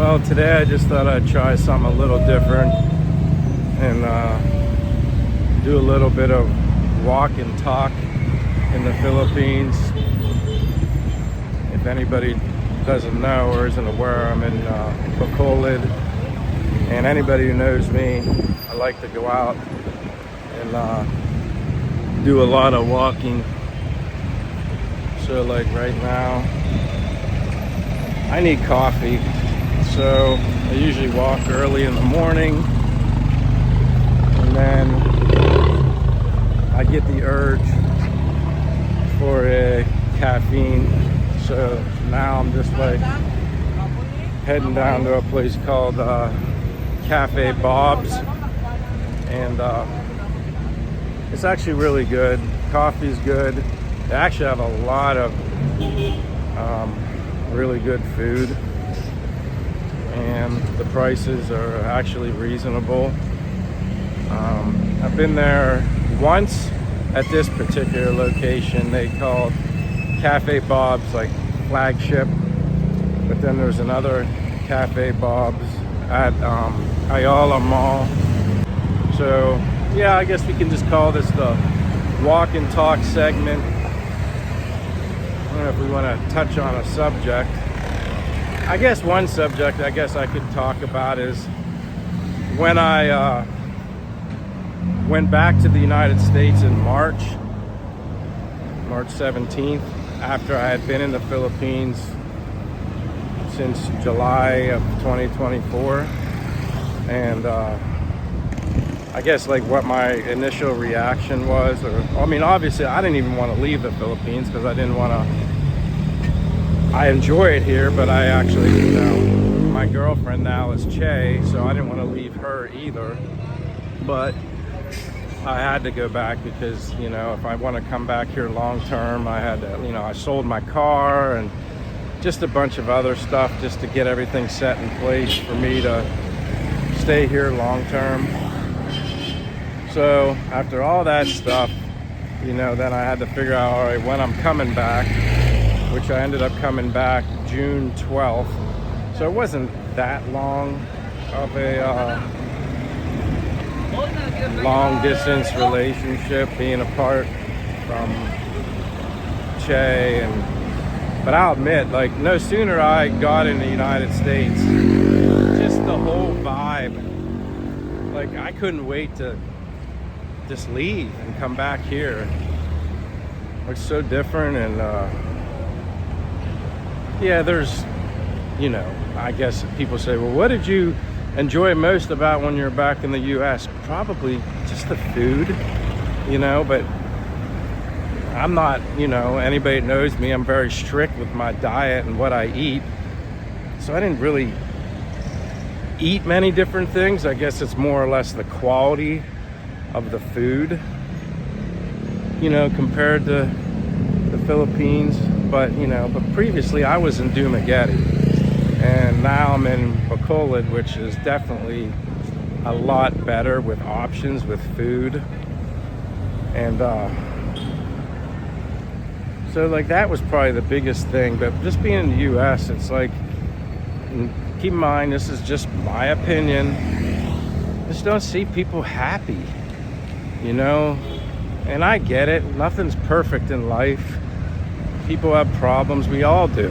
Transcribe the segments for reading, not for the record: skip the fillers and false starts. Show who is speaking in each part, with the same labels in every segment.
Speaker 1: Well, today I just thought I'd try something a little different and do a little bit of walk and talk in the Philippines. If anybody doesn't know or isn't aware, I'm in Bacolod, and anybody who knows me, I like to go out and do a lot of walking. So like right now, I need coffee. So I usually walk early in the morning, and then I get the urge for a caffeine. So now I'm just like heading down to a place called Cafe Bob's, and it's actually really good. Coffee's good. They actually have a lot of really good food, and the prices are actually reasonable. I've been there once at this particular location. They called Cafe Bob's like flagship, but then there's another Cafe Bob's at Ayala Mall. So yeah, I guess we can just call this the walk and talk segment. I don't know if we want to touch on a subject. I guess one subject I guess I could talk about is when I went back to the United States in March 17th, after I had been in the Philippines since July of 2024. And I guess like what my initial reaction was, or I mean, obviously I didn't even want to leave the Philippines because I didn't want to. I enjoy it here, but I actually, you know, my girlfriend now is Che, so I didn't want to leave her either. But I had to go back because, you know, if I want to come back here long term, I had to, you know, I sold my car and just a bunch of other stuff just to get everything set in place for me to stay here long term. So after all that stuff, you know, then I had to figure out, all right, when I'm coming back, which I ended up coming back June 12th. So it wasn't that long of a long distance relationship, being apart from Che. But I'll admit, like, no sooner I got in the United States, just the whole vibe, like I couldn't wait to just leave and come back here. It's so different. And yeah, there's, you know, I guess people say, well, what did you enjoy most about when you're back in the US? Probably just the food, you know, but I'm not, you know, anybody that knows me, I'm very strict with my diet and what I eat. So I didn't really eat many different things. I guess it's more or less the quality of the food, you know, compared to the Philippines. But, you know, but previously I was in Dumaguete, and now I'm in Bacolod, which is definitely a lot better with options with food. And so like that was probably the biggest thing. But just being in the US, it's like, keep in mind, this is just my opinion, just don't see people happy, you know. And I get it, nothing's perfect in life. People have problems, we all do.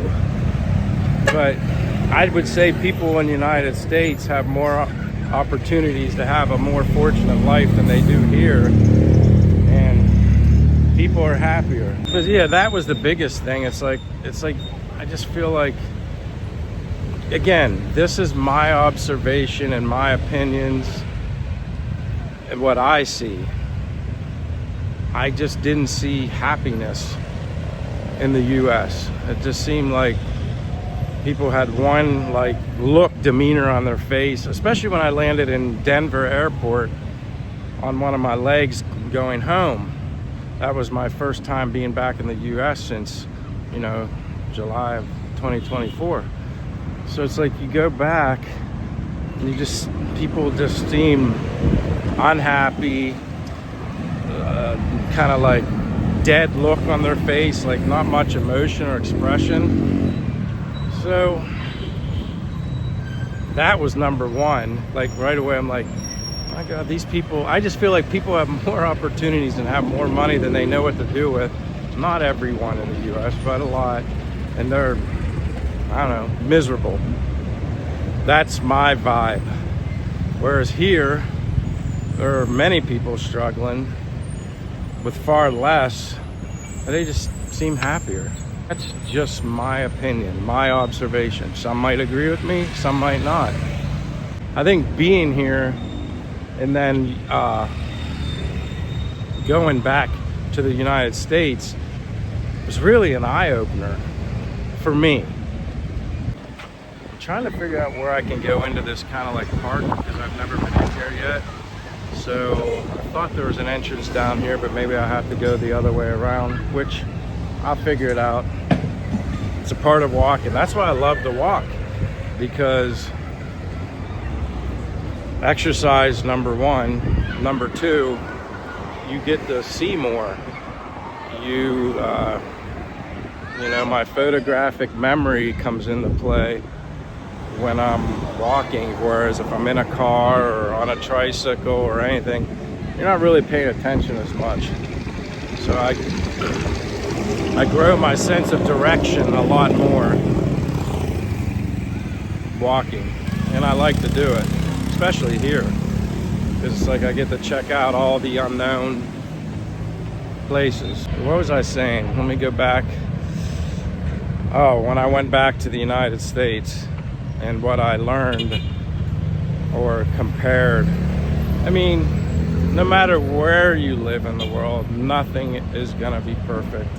Speaker 1: But I would say people in the United States have more opportunities to have a more fortunate life than they do here. And people are happier. But yeah, that was the biggest thing. It's like, I just feel like, again, this is my observation and my opinions and what I see. I just didn't see happiness in the US. It just seemed like people had one like demeanor on their face, especially when I landed in Denver airport on one of my legs going home. That was my first time being back in the US since, you know, July of 2024. So it's like you go back and people just seem unhappy, kind of like dead look on their face, like not much emotion or expression. So That was number one. Like right away, I'm like, my God, these people, I just feel like people have more opportunities and have more money than they know what to do with. Not everyone in the US, but a lot. And they're, I don't know, miserable. That's my vibe. Whereas here, there are many people struggling with far less, and they just seem happier. That's just my opinion, my observation. Some might agree with me, some might not. I think being here and then going back to the United States was really an eye-opener for me. I'm trying to figure out where I can go into this kind of like park because I've never been in here yet. So I thought there was an entrance down here, but maybe I have to go the other way around, which I'll figure it out. It's a part of walking. That's why I love to walk, because exercise, number one. Number two, you get to see more. You know, my photographic memory comes into play when I'm walking, whereas if I'm in a car or on a tricycle or anything, you're not really paying attention as much. So I grow my sense of direction a lot more walking, and I like to do it, especially here, because it's like I get to check out all the unknown places. What was I saying? Let me go back. Oh, when I went back to the United States and what I learned or compared. I mean, no matter where you live in the world, nothing is gonna be perfect.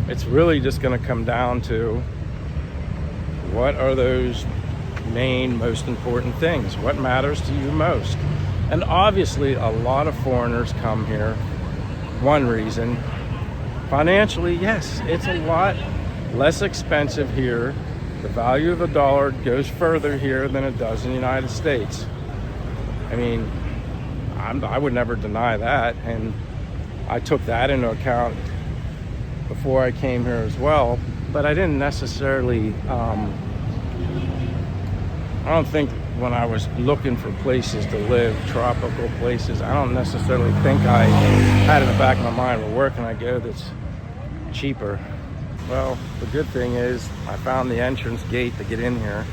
Speaker 1: It's really just gonna come down to what are those main, most important things? What matters to you most? And obviously, a lot of foreigners come here. One reason, financially, yes, it's a lot less expensive here. The value of a dollar goes further here than it does in the United States. I mean, I would never deny that, and I took that into account before I came here as well. But I didn't necessarily, I don't think when I was looking for places to live, tropical places, I don't necessarily think I had in the back of my mind, well, where can I go that's cheaper? Well, the good thing is I found the entrance gate to get in here.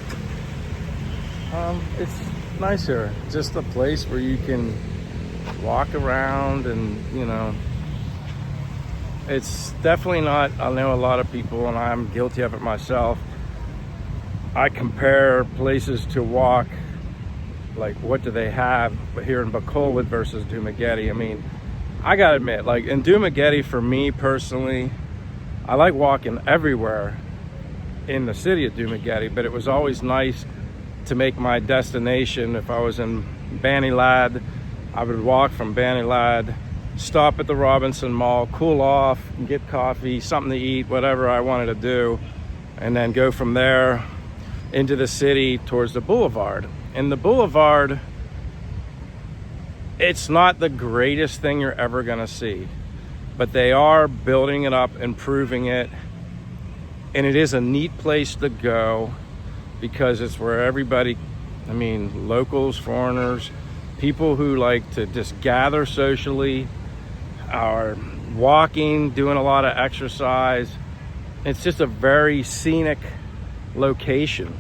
Speaker 1: It's nice here. Just a place where you can walk around and, you know, it's definitely not, I know a lot of people, and I'm guilty of it myself, I compare places to walk, like what do they have here in Bacolod versus Dumaguete. I mean, I gotta admit, like in Dumaguete, for me personally, I like walking everywhere in the city of Dumaguete, but it was always nice to make my destination. If I was in Bacolod, I would walk from Bacolod, stop at the Robinson Mall, cool off, and get coffee, something to eat, whatever I wanted to do, and then go from there into the city towards the boulevard. And the boulevard, it's not the greatest thing you're ever gonna see, but they are building it up, improving it, and it is a neat place to go because it's where everybody, I mean, locals, foreigners, people who like to just gather socially, are walking, doing a lot of exercise. It's just a very scenic location.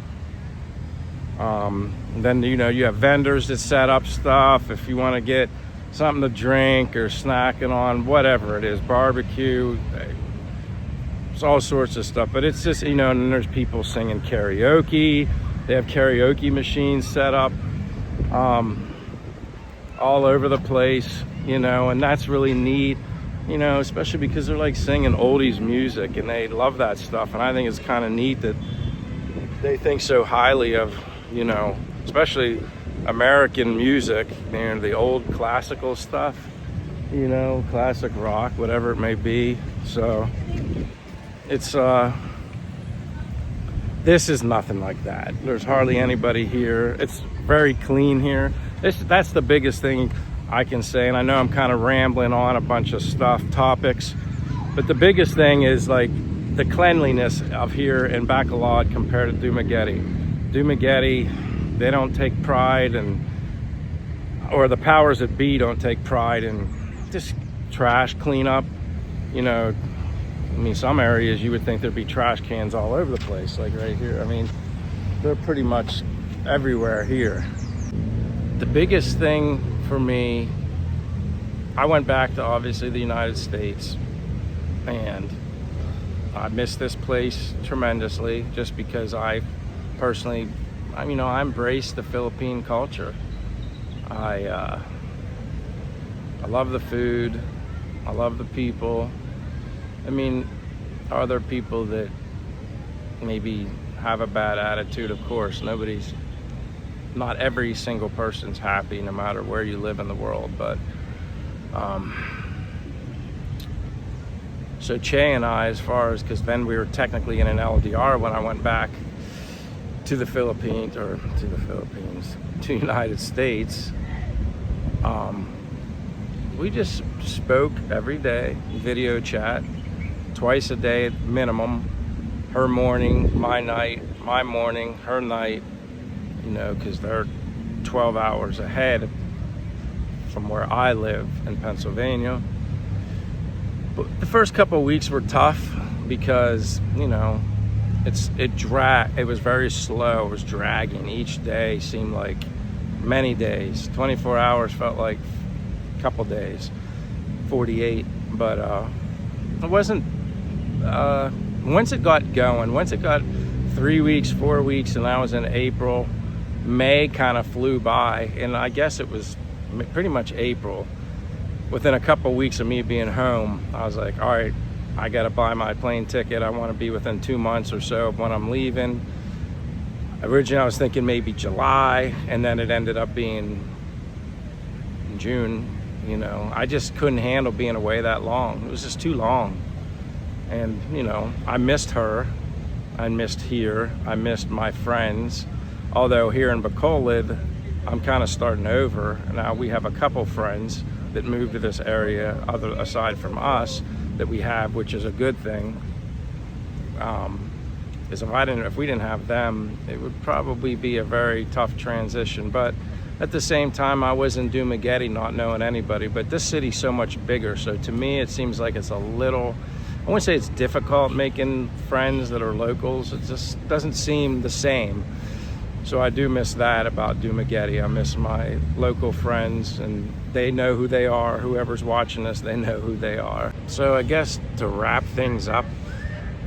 Speaker 1: Then, you know, you have vendors that set up stuff if you want to get something to drink or snacking on, whatever it is, barbecue, it's all sorts of stuff. But it's just, you know, and there's people singing karaoke. They have karaoke machines set up all over the place, you know, and that's really neat, you know, especially because they're like singing oldies music and they love that stuff. And I think it's kind of neat that they think so highly of, you know, especially American music, you know, the old classical stuff, you know, classic rock, whatever it may be. So it's this is nothing like that. There's hardly anybody here. It's very clean here. That's the biggest thing I can say, and I know I'm kind of rambling on a bunch of topics, but the biggest thing is like the cleanliness of here in Bacolod compared to Dumaguete. Dumaguete, they don't take pride, and or the powers that be don't take pride in just trash cleanup. You know, I mean, some areas you would think there'd be trash cans all over the place, like right here. I mean, they're pretty much everywhere here. The biggest thing for me, I went back to obviously the United States, and I miss this place tremendously just because I personally, I embrace the Philippine culture. I love the food. I love the people. I mean, are there people that maybe have a bad attitude? Of course, not every single person's happy no matter where you live in the world, but so Che and I, as far as, because then we were technically in an LDR when I went back to the Philippines, to United States, we just spoke every day, video chat, twice a day at minimum. Her morning, my night, my morning, her night, because they're 12 hours ahead from where I live in Pennsylvania. But the first couple of weeks were tough because, it was very slow. It was dragging. Each day seemed like many days. 24 hours felt like a couple days, 48. But it wasn't, once it got going, once it got 3 weeks, 4 weeks, and I was in April, May kind of flew by, and I guess it was pretty much April. Within a couple of weeks of me being home, I was like, all right, I gotta buy my plane ticket. I want to be within 2 months or so of when I'm leaving. Originally I was thinking maybe July, and then it ended up being June. I just couldn't handle being away that long. It was just too long. And I missed her, I missed here, I missed my friends. Although here in Bacolod, I'm kind of starting over. Now we have a couple friends that moved to this area, aside from us, that we have, which is a good thing. Is if we didn't have them, it would probably be a very tough transition. But at the same time, I was in Dumaguete not knowing anybody, but this city's so much bigger. So to me, it seems like it's a little, I wouldn't say it's difficult making friends that are locals. It just doesn't seem the same. So I do miss that about Dumaguete. I miss my local friends, and they know who they are. Whoever's watching this, they know who they are. So I guess to wrap things up,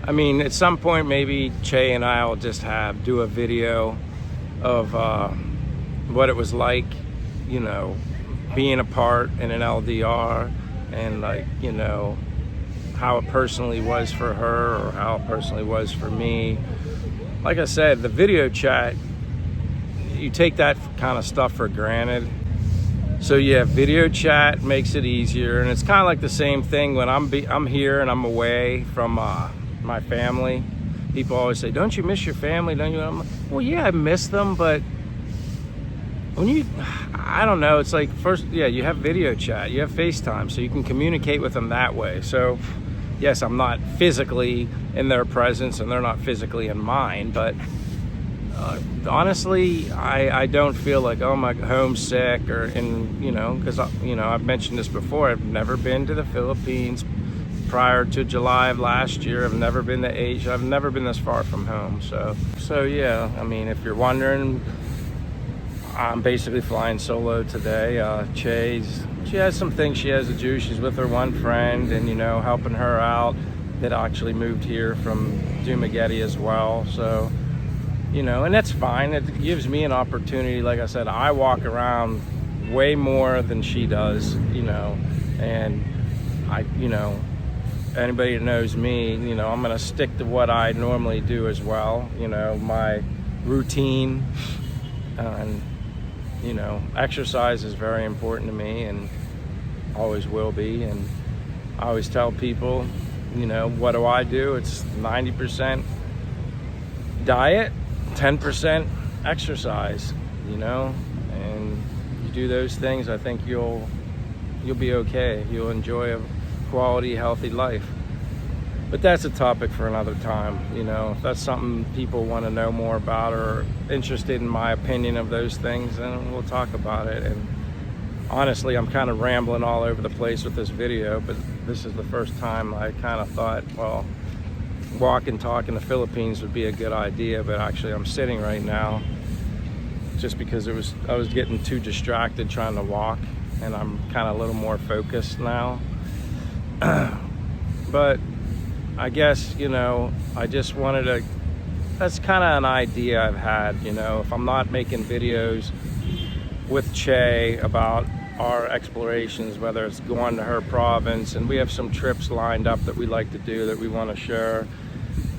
Speaker 1: at some point maybe Che and I will just do a video of what it was like, being apart in an LDR, and how it personally was for her or how it personally was for me. Like I said, the video chat, you take that kind of stuff for granted. So yeah, video chat makes it easier, and it's kind of like the same thing when I'm here and I'm away from my family. People always say, "Don't you miss your family? Don't you?" I'm like, well, yeah, I miss them, but I don't know. It's like you have video chat, you have FaceTime, so you can communicate with them that way. So yes, I'm not physically in their presence, and they're not physically in mine, but honestly, I don't feel like, oh, my homesick, because I've mentioned this before. I've never been to the Philippines prior to July of last year. I've never been to Asia. I've never been this far from home. So yeah, if you're wondering, I'm basically flying solo today. She has some things she has to do. She's with her one friend, and helping her out that actually moved here from Dumaguete as well. So and that's fine. It gives me an opportunity. Like I said, I walk around way more than she does, and anybody that knows me, I'm going to stick to what I normally do as well, my routine, and, exercise is very important to me and always will be. And I always tell people, what do I do? It's 90% diet, 10% exercise, and you do those things, I think you'll be okay. You'll enjoy a quality, healthy life. But that's a topic for another time. You know, if that's something people want to know more about or interested in my opinion of those things, then we'll talk about it. And honestly, I'm kind of rambling all over the place with this video, but this is the first time I kind of thought, well, walk and talk in the Philippines would be a good idea. But actually, I'm sitting right now just because I was getting too distracted trying to walk, and I'm kind of a little more focused now. But I guess, you know, I just wanted to, that's kind of an idea I've had, you know, if I'm not making videos with Che about our explorations, whether it's going to her province, and we have some trips lined up that we like to do that we want to share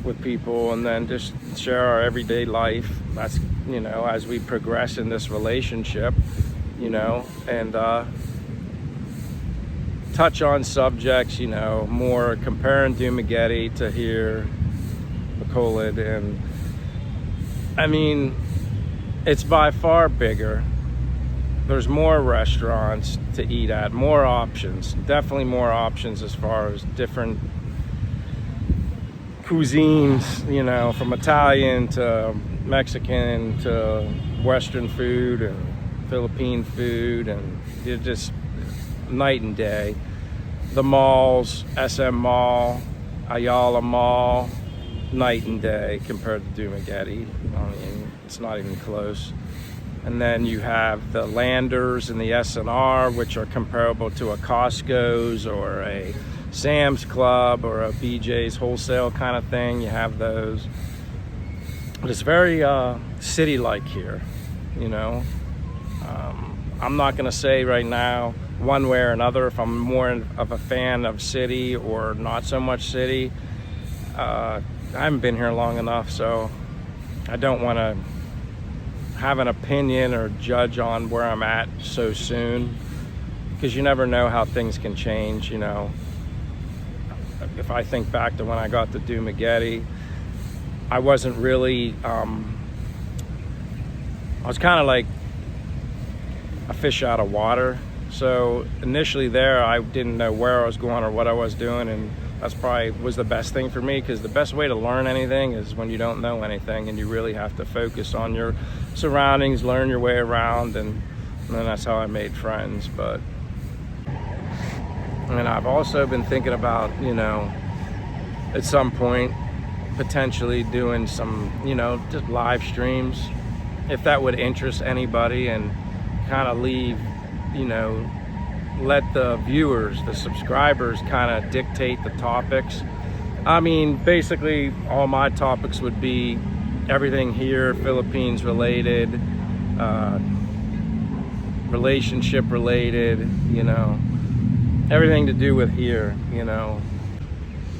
Speaker 1: with people, and then just share our everyday life. That's, you know, as we progress in this relationship, you know, and touch on subjects, you know, more comparing Dumaguete to here, Bacolod. And I mean, it's by far bigger. There's more restaurants to eat at, more options, definitely more options as far as different cuisines, you know, from Italian to Mexican to Western food and Philippine food, and it's just night and day. The malls, SM Mall, Ayala Mall, night and day compared to Dumaguete. I mean, it's not even close. And then you have the Landers and the SNR, which are comparable to a Costco's or a Sam's Club or a BJ's wholesale kind of thing. You have those. But it's very city-like here, you know. I'm not going to say right now one way or another if I'm more of a fan of city or not so much city. I haven't been here long enough, so I don't want to have an opinion or judge on where I'm at so soon, because you never know how things can change, you know. If I think back to when I got to Dumaguete, I wasn't really, I was kind of like a fish out of water. So initially there, I didn't know where I was going or what I was doing, and that's probably was the best thing for me, because the best way to learn anything is when you don't know anything, and you really have to focus on your surroundings, learn your way around, and then that's how I made friends. But and I've also been thinking about, you know, at some point potentially doing some, you know, just live streams, if that would interest anybody, and kind of leave, you know, let the viewers, the subscribers, kind of dictate the topics. I mean, basically all my topics would be everything here, Philippines related, relationship related, you know, everything to do with here, you know.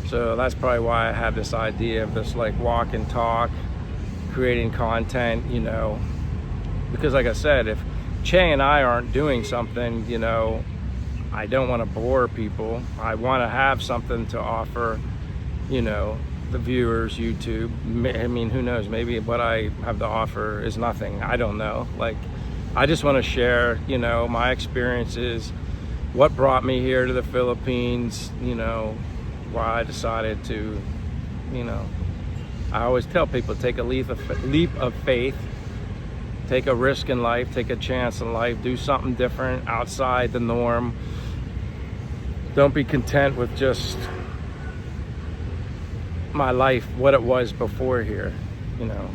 Speaker 1: So that's probably why I had this idea of this, like, walk and talk, creating content, you know, because like I said, if Che and I aren't doing something, you know, I don't want to bore people. I want to have something to offer, you know, the viewers, YouTube. I mean, who knows, maybe what I have to offer is nothing. I don't know. Like, I just want to share, you know, my experiences, what brought me here to the Philippines, you know, why I decided to, you know, I always tell people, take a leap of faith, take a risk in life, take a chance in life, do something different outside the norm. Don't be content with just my life, what it was before here, you know.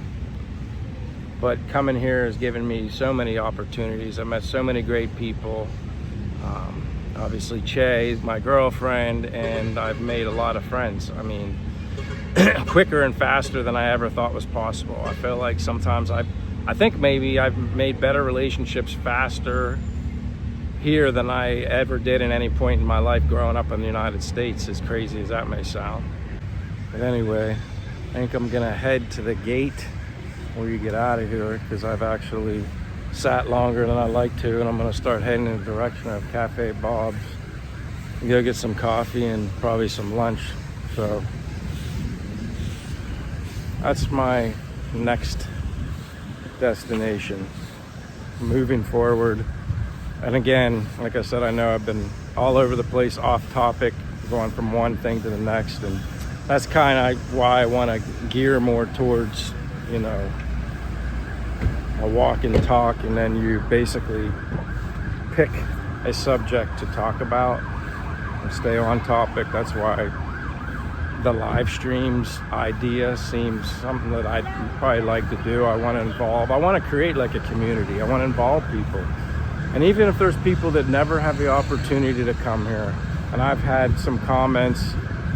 Speaker 1: But coming here has given me so many opportunities. I met so many great people. Obviously Che is my girlfriend, and I've made a lot of friends. I mean, quicker and faster than I ever thought was possible. I feel like sometimes I think maybe I've made better relationships faster here than I ever did in any point in my life growing up in the United States, as crazy as that may sound. But anyway, I think I'm gonna head to the gate where you get out of here, because I've actually sat longer than I like to, and I'm gonna start heading in the direction of Cafe Bob's and go get some coffee and probably some lunch. So that's my next destination moving forward. And again, like I said, I know I've been all over the place, off topic, going from one thing to the next, and that's kind of why I want to gear more towards, you know, a walk and talk, and then you basically pick a subject to talk about and stay on topic. That's why the live streams idea seems something that I'd probably like to do. I want to create like a community. I want to involve people. And even if there's people that never have the opportunity to come here, and I've had some comments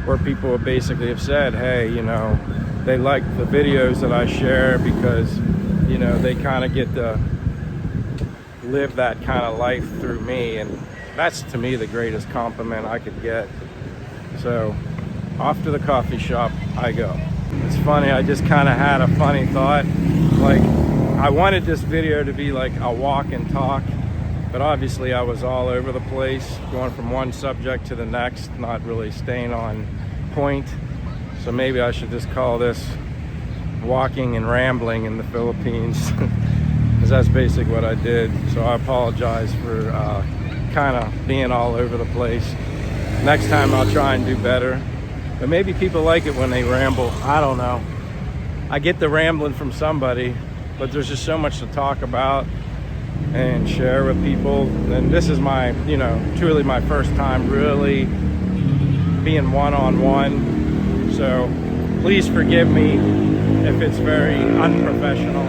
Speaker 1: where people have basically have said, hey, you know, they like the videos that I share because, you know, they kind of get to live that kind of life through me, and that's to me the greatest compliment I could get. So off to the coffee shop I go. It's funny, I just kind of had a funny thought. Like, I wanted this video to be like a walk and talk, but obviously I was all over the place, going from one subject to the next, not really staying on point. So maybe I should just call this walking and rambling in the Philippines, because that's basically what I did. So I apologize for kind of being all over the place. Next time I'll try and do better. But maybe people like it when they ramble. I don't know. I get the rambling from somebody, but there's just so much to talk about and share with people. And this is my, you know, truly my first time really being one-on-one. So please forgive me if it's very unprofessional.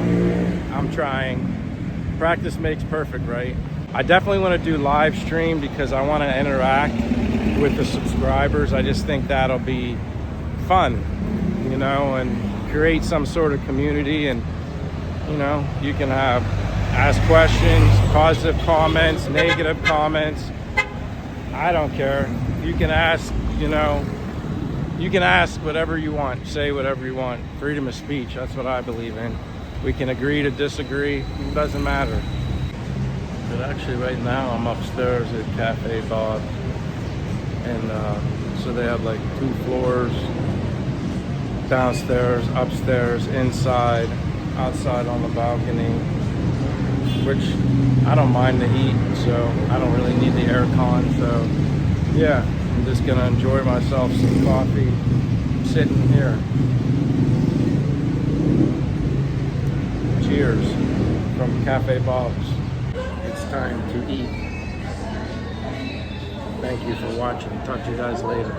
Speaker 1: I'm trying. Practice makes perfect, right? I definitely want to do live stream because I want to interact with the subscribers. I just think that'll be fun, you know, and create some sort of community. And, you know, you can ask questions, positive comments, negative comments. I don't care. You can ask, you know, you can ask whatever you want, say whatever you want. Freedom of speech, that's what I believe in. We can agree to disagree, it doesn't matter. But actually right now I'm upstairs at Cafe Bob. And so they have like 2 floors, downstairs, upstairs, inside, outside on the balcony, which I don't mind the heat, so I don't really need the air con. So yeah, I'm just gonna enjoy myself some coffee, sitting here. Cheers from Cafe Bob's. It's time to eat. Thank you for watching. Talk to you guys later.